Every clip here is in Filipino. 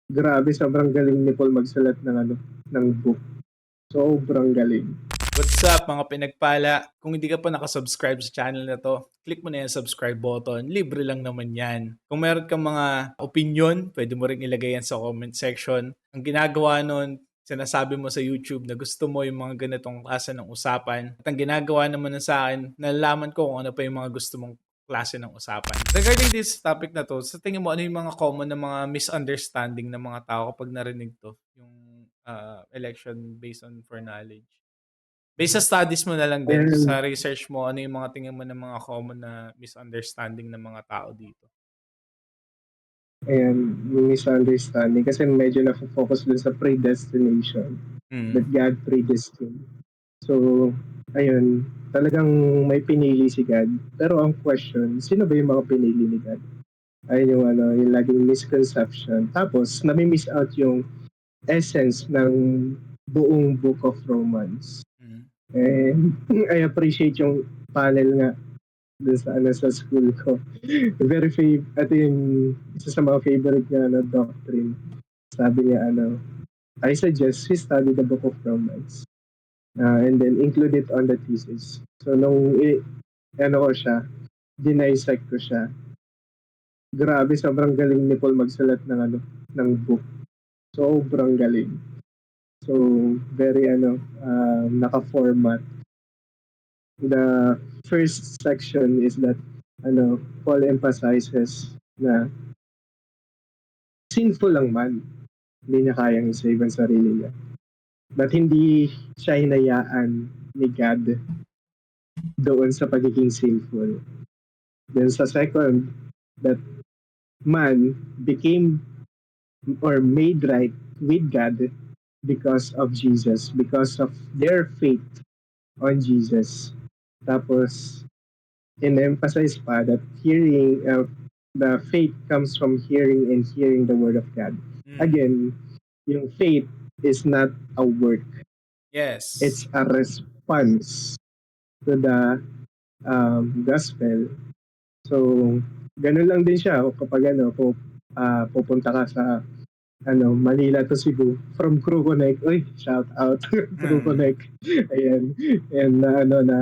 Grabe, sobrang galing ni Paul magsulat ng ano, ng book. Sobrang galing. What's up mga pinagpala? Kung hindi ka pa nakasubscribe sa channel na to, click mo na yung subscribe button. Libre lang naman yan. Kung meron kang mga opinion, pwede mo rin ilagay yan sa comment section. Ang ginagawa nun, sinasabi mo sa YouTube na gusto mo yung mga ganitong klase ng usapan. At ang ginagawa naman sa akin, nalalaman ko kung ano pa yung mga gusto mong klase ng usapan. Regarding this topic na to, sa tingin mo, ano yung mga common na mga misunderstanding ng mga tao kapag narinig to? Yung election based on foreknowledge. Based sa studies mo na lang din, sa Ayan, research mo, ano yung mga tingin mo ng mga common na misunderstanding ng mga tao dito? ayan, yung misunderstanding. Kasi medyo na-focus dun sa predestination. That Mm. God predestined. So, ayun, talagang may pinili si God. Pero ang question, sino ba yung mga pinili ni God? Ayun yung ano, yung laging misconception. Tapos, nami-miss out yung essence ng buong Book of Romans. Mm. And I appreciate yung panel nga dun sa, ano, sa school ko. Very ito yung isa sa mga favorite niya na doctrine. Sabi niya, ano, I suggest we study the Book of Romans and then include it on the thesis. So, ano ko siya, dinisect ko siya. Grabe, sobrang galing ni Paul magsulat ng, ano, ng book. Sobrang galing. So, very, ano, naka-format. The first section is that, ano, Paul emphasizes na sinful lang man, hindi niya kayang isave ang sarili niya. But hindi siya hinayaan ni God doon sa pagiging sinful. Then sa second, that man became or made right with God because of Jesus, because of their faith on Jesus. Tapos, in-emphasize pa that the faith comes from hearing and hearing the word of God. Mm. Again, yung faith is not a work. Yes. It's a response to the gospel. So, ganun lang din siya kapag ano, kung pupunta ka sa ano, Manila to Cebu from Crew Connect. Uy, shout out Crew Mm. Connect. Ayan. And ano na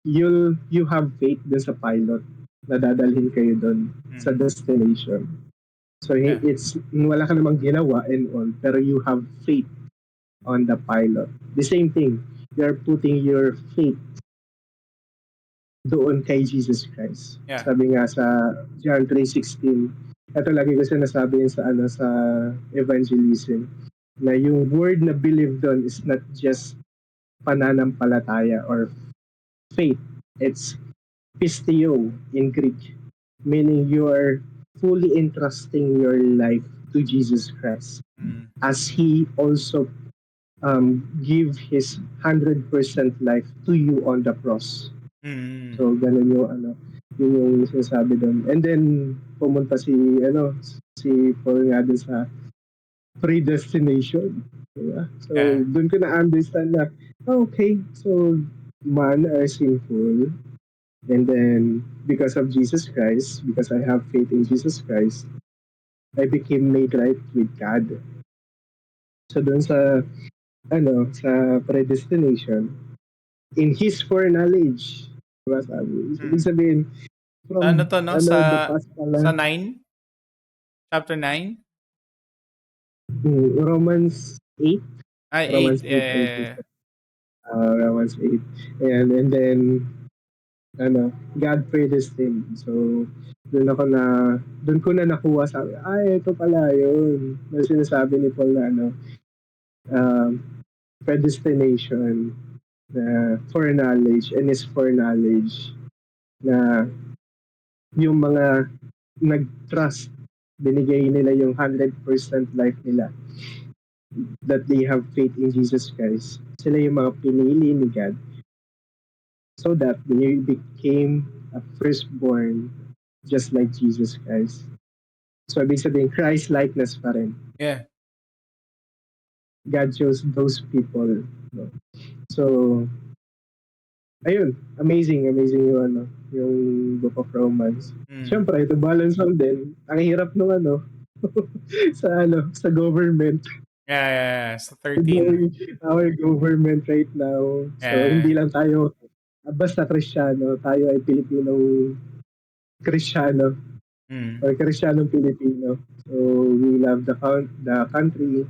you have faith dun sa pilot na dadalhin kayo dun sa Mm. destination. So Yeah. it's wala ka namang ginawa and all, pero you have faith on the pilot. The same thing, you're putting your faith doon kay Jesus Christ. Yeah. Sabi nga sa John 3:16, ito lagi ko sinasabi yun sa ano sa evangelism na yung word na believe doon is not just pananampalataya or faith. It's pisteo in Greek, meaning you are fully entrusting your life to Jesus Christ Mm. as He also give His 100% life to you on the cross. Mm. So, ganun yung ano, yun yung sinasabi doon. And then, pumunta si Paul nga dun sa predestination. Diba? So, Yeah. doon ko na-understand na, okay, so, man are sinful. And then, because of Jesus Christ, because I have faith in Jesus Christ, I became made right with God. So, doon sa, ano, sa predestination, in His foreknowledge, diba sabi? Ibig Mm. sabihin, Sa ano from to, no? ano the past Sa pala 9? Chapter 9? Romans 8 Ay, 8. Romans 8 I think Romans 8 and then ano God predestined so doon ko na nakuha sabi ito pala yun na sinasabi ni Paul na ano um, predestination na foreknowledge and is foreknowledge na yung mga nag-trust binigay nila yung 100% life nila that they have faith in Jesus Christ. Sila yung mga pinili ni God so that they became a firstborn just like Jesus Christ. So, ibig sabihin, Christ-likeness pa rin. Yeah. God chose those people. No? So, ayun, amazing yung yung Book of Romans. Mm. Siyempre, ito balance lang din. Ang hirap nung ano, sa government. Yeah, sa We're 13. doing our government right now. So Yeah. hindi lang tayo basta Kristiyano, tayo ay Pilipinong Kristiyano Mm. or Kristiyanong Pilipino. So we love the country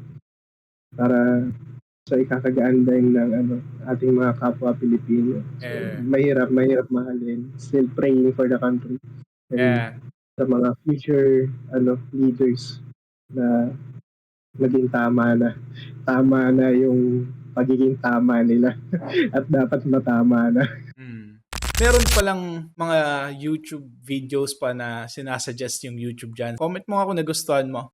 para sa ikakagaan din ng ating mga kapwa Pilipino. So Yeah. mahirap mahalin. Still praying for the country and Yeah. sa mga future leaders na maging tama na yung pagiging tama nila at dapat matama na. Mm. Meron palang mga YouTube videos pa na sinasuggest yung YouTube dyan. Comment mo nga kung nagustuhan mo.